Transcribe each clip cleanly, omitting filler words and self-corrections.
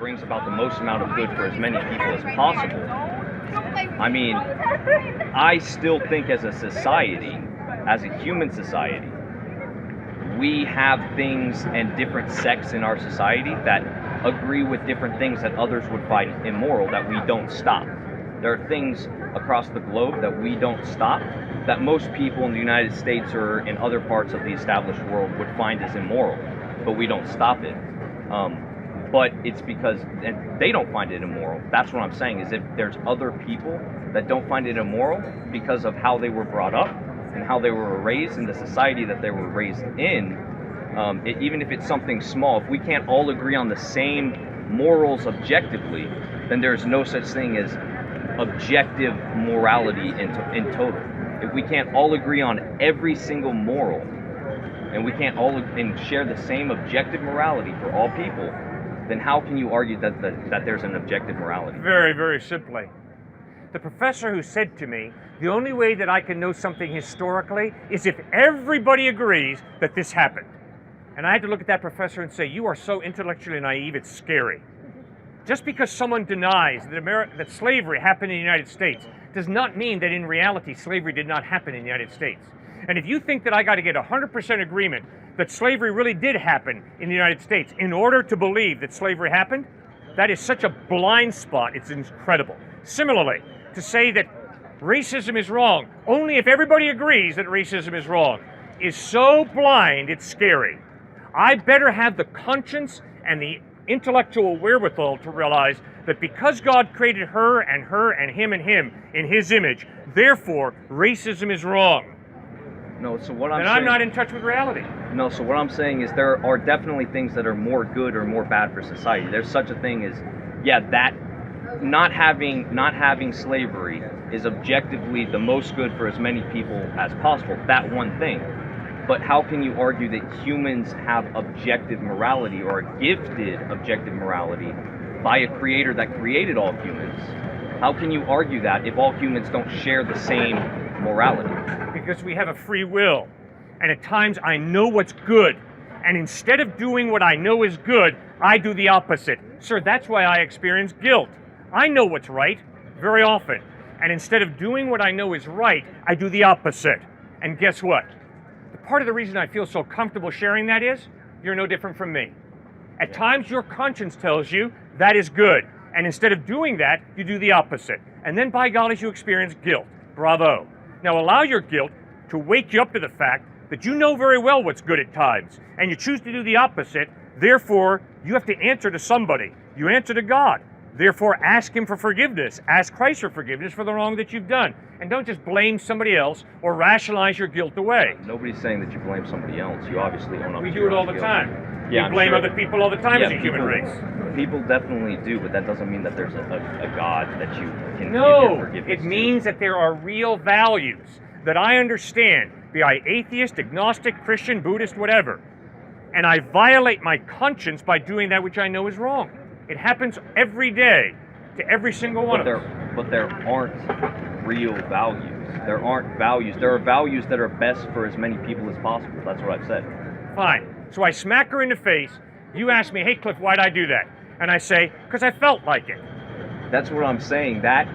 brings about the most amount of good for as many people as possible. I mean, I still think as a society, as a human society, we have things and different sects in our society that agree with different things that others would find immoral that we don't stop. There are things across the globe that we don't stop that most people in the United States or in other parts of the established world would find as immoral, but we don't stop it. But it's because they don't find it immoral. That's what I'm saying, is if there's other people that don't find it immoral because of how they were brought up and how they were raised in the society that they were raised in, even if it's something small, if we can't all agree on the same morals objectively, then there's no such thing as objective morality in total. If we can't all agree on every single moral, and we can't all share the same objective morality for all people, then how can you argue that there's an objective morality? Very, very simply. The professor who said to me, the only way that I can know something historically is if everybody agrees that this happened. And I had to look at that professor and say, you are so intellectually naive, it's scary. Just because someone denies that slavery happened in the United States does not mean that in reality slavery did not happen in the United States. And if you think that I got to get 100% agreement that slavery really did happen in the United States in order to believe that slavery happened, that is such a blind spot, it's incredible. Similarly, to say that racism is wrong only if everybody agrees that racism is wrong is so blind, it's scary. I better have the conscience and the intellectual wherewithal to realize that because God created her and him in his image, therefore racism is wrong. No, so what I'm and saying, I'm not in touch with reality. No, so what I'm saying is there are definitely things that are more good or more bad for society. There's such a thing as, that not having slavery is objectively the most good for as many people as possible. That one thing. But how can you argue that humans have objective morality or a gifted objective morality by a creator that created all humans? How can you argue that if all humans don't share the same morality? Because we have a free will. And at times I know what's good. And instead of doing what I know is good, I do the opposite. Sir, that's why I experience guilt. I know what's right very often. And instead of doing what I know is right, I do the opposite. And guess what? Part of the reason I feel so comfortable sharing that is, you're no different from me. At times your conscience tells you that is good, and instead of doing that, you do the opposite. And then by golly, you experience guilt. Bravo. Now allow your guilt to wake you up to the fact that you know very well what's good at times, and you choose to do the opposite. Therefore, you have to answer to somebody. You answer to God. Therefore, ask him for forgiveness. Ask Christ for forgiveness for the wrong that you've done. And don't just blame somebody else or rationalize your guilt away. Nobody's saying that you blame somebody else. You obviously own up to We do your it all own the guilt. time. Yeah, we blame sure. other people all the time as a human race. People definitely do, but that doesn't mean that there's a God that you can give your No, forgiveness it means that there are real values that I understand, be I atheist, agnostic, Christian, Buddhist, whatever. And I violate my conscience by doing that which I know is wrong. It happens every day to every single one of us. But there aren't real values. There aren't values. There are values that are best for as many people as possible. That's what I've said. Fine. So I smack her in the face. You ask me, hey, Cliff, why'd I do that? And I say, because I felt like it. That's what I'm saying. That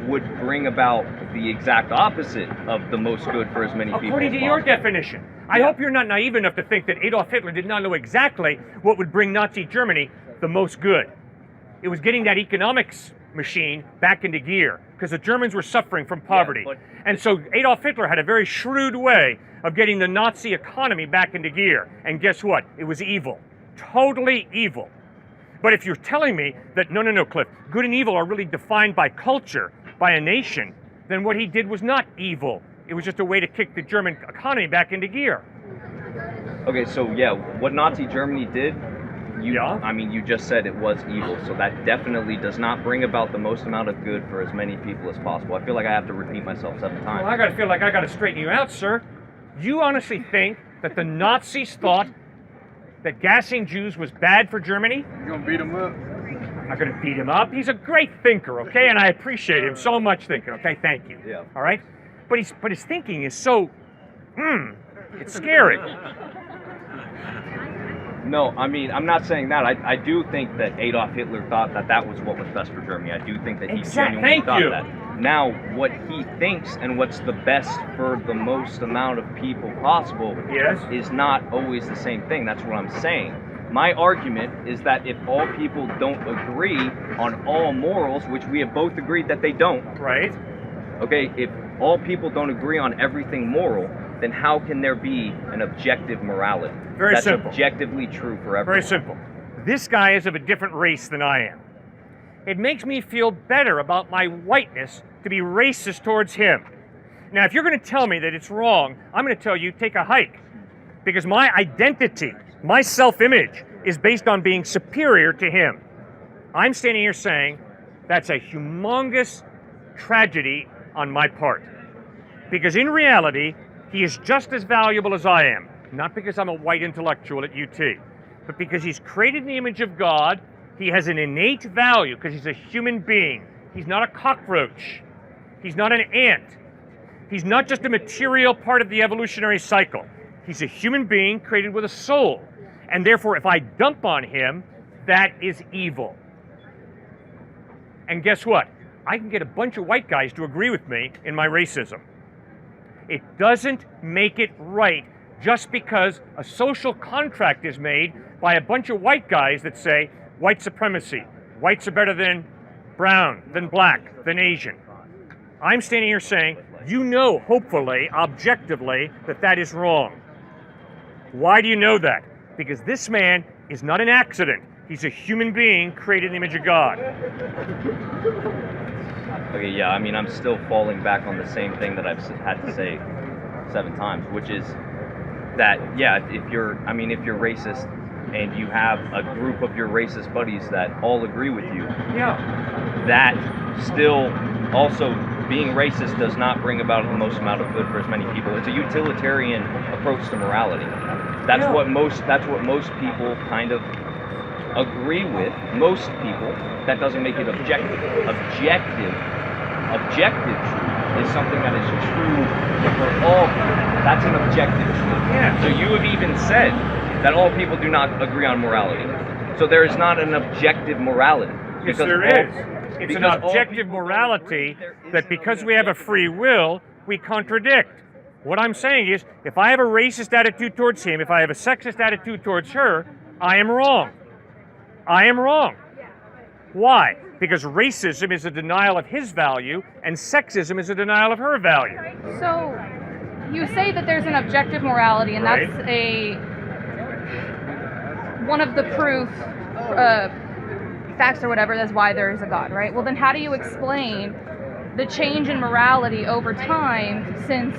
would bring about the exact opposite of the most good for as many people as possible. According to your definition. I hope you're not naive enough to think that Adolf Hitler did not know exactly what would bring Nazi Germany the most good. It was getting that economics machine back into gear because the Germans were suffering from poverty. And so Adolf Hitler had a very shrewd way of getting the Nazi economy back into gear. And guess what? It was evil. Totally evil. But if you're telling me that, no, Cliff, good and evil are really defined by culture, by a nation, then what he did was not evil. It was just a way to kick the German economy back into gear. Okay, so what Nazi Germany did, you just said it was evil, so that definitely does not bring about the most amount of good for as many people as possible. I feel like I have to repeat myself 7 times. Well, I gotta feel like I gotta straighten you out, sir. You honestly think that the Nazis thought that gassing Jews was bad for Germany? You're gonna beat him up? I'm not gonna beat him up. He's a great thinker, okay? And I appreciate him so much thinking, okay? Thank you. Yeah. All right? But his thinking is so, it's scary. No, I mean, I'm not saying that. I do think that Adolf Hitler thought that that was what was best for Germany. I do think that he genuinely thought that. Now, what he thinks and what's the best for the most amount of people possible is not always the same thing. That's what I'm saying. My argument is that if all people don't agree on all morals, which we have both agreed that they don't. Right. Okay, if all people don't agree on everything moral, then how can there be an objective morality? Very simple. That's objectively true for everyone. Very simple. This guy is of a different race than I am. It makes me feel better about my whiteness to be racist towards him. Now, if you're going to tell me that it's wrong, I'm going to tell you take a hike. Because my identity, my self-image, is based on being superior to him. I'm standing here saying that's a humongous tragedy on my part. Because in reality, he is just as valuable as I am. Not because I'm a white intellectual at UT, but because he's created in the image of God. He has an innate value because he's a human being. He's not a cockroach. He's not an ant. He's not just a material part of the evolutionary cycle. He's a human being created with a soul. And therefore, if I dump on him, that is evil. And guess what? I can get a bunch of white guys to agree with me in my racism. It doesn't make it right just because a social contract is made by a bunch of white guys that say white supremacy, whites are better than brown, than black, than Asian. I'm standing here saying, you know, hopefully, objectively, that that is wrong. Why do you know that? Because this man is not an accident. He's a human being created in the image of God. Okay, yeah, I mean, I'm still falling back on the same thing that I've had to say 7 times, which is that, yeah, if you're racist and you have a group of your racist buddies that all agree with you, that still also being racist does not bring about the most amount of good for as many people. It's a utilitarian approach to morality. That's what most people kind of agree with. Most people. That doesn't make it objective. Objective truth is something that is true for all people. That's an objective truth. Yeah. So you have even said that all people do not agree on morality. So there is not an objective morality. Yes, there is. It's an objective morality that because we have a free will, we contradict. What I'm saying is, if I have a racist attitude towards him, if I have a sexist attitude towards her, I am wrong. I am wrong. Why? Because racism is a denial of his value, and sexism is a denial of her value. So, you say that there's an objective morality, and that's one of the proof facts or whatever, that's why there is a God, right? Well, then how do you explain the change in morality over time since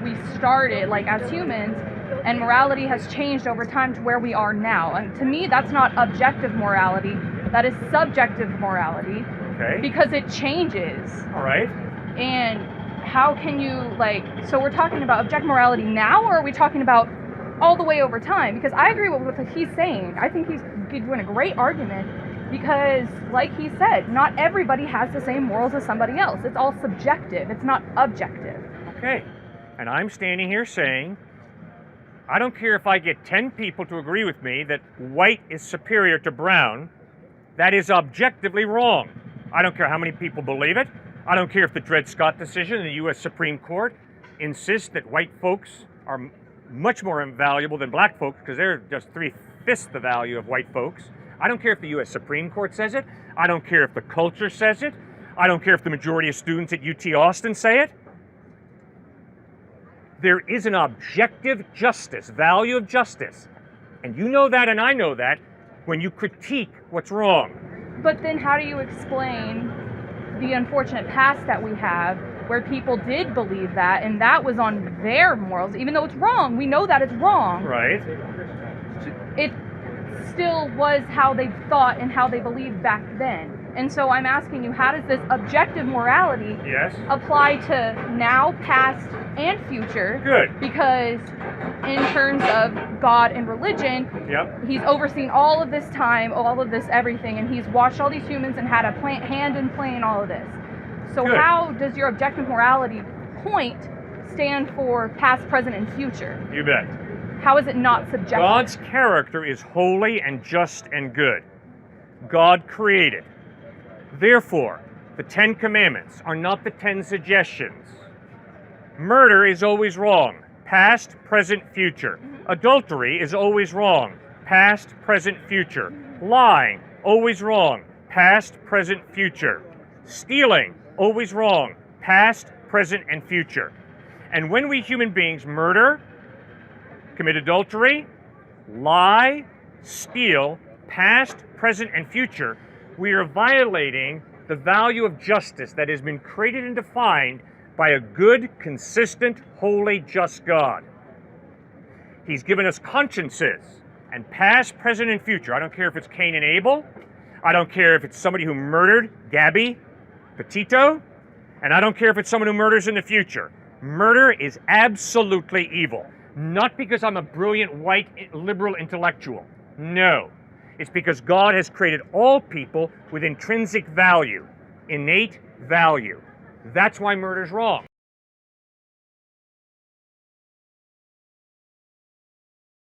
we started, like, as humans, and morality has changed over time to where we are now? And to me, that's not objective morality. That is subjective morality. Okay. Because it changes. All right. And how can you, like, so we're talking about objective morality now, or are we talking about all the way over time? Because I agree with what he's saying. I think he's doing a great argument because, like he said, not everybody has the same morals as somebody else. It's all subjective. It's not objective. Okay. And I'm standing here saying, I don't care if I get 10 people to agree with me that white is superior to brown. That is objectively wrong. I don't care how many people believe it. I don't care if the Dred Scott decision in the U.S. Supreme Court insists that white folks are much more invaluable than black folks because they're just 3/5 the value of white folks. I don't care if the U.S. Supreme Court says it. I don't care if the culture says it. I don't care if the majority of students at UT Austin say it. There is an objective justice, value of justice. And you know that and I know that when you critique what's wrong. But then how do you explain the unfortunate past that we have where people did believe that and that was on their morals, even though it's wrong, we know that it's wrong. Right. It still was how they thought and how they believed back then. And so I'm asking you, how does this objective morality apply to now, past, and future? Good. Because in terms of God and religion, he's overseen all of this time, all of this everything, and he's watched all these humans and had a hand in playing all of this. So how does your objective morality point stand for past, present, and future? You bet. How is it not subjective? God's character is holy and just and good. God created. Therefore, the 10 Commandments are not the 10 suggestions. Murder is always wrong. Past, present, future. Adultery is always wrong. Past, present, future. Lying, always wrong. Past, present, future. Stealing, always wrong. Past, present, and future. And when we human beings murder, commit adultery, lie, steal, past, present, and future, we are violating the value of justice that has been created and defined by a good, consistent, holy, just God. He's given us consciences, and past, present, and future. I don't care if it's Cain and Abel. I don't care if it's somebody who murdered Gabby Petito. And I don't care if it's someone who murders in the future. Murder is absolutely evil. Not because I'm a brilliant, white, liberal intellectual. No. It's because God has created all people with intrinsic value, innate value. That's why murder's wrong.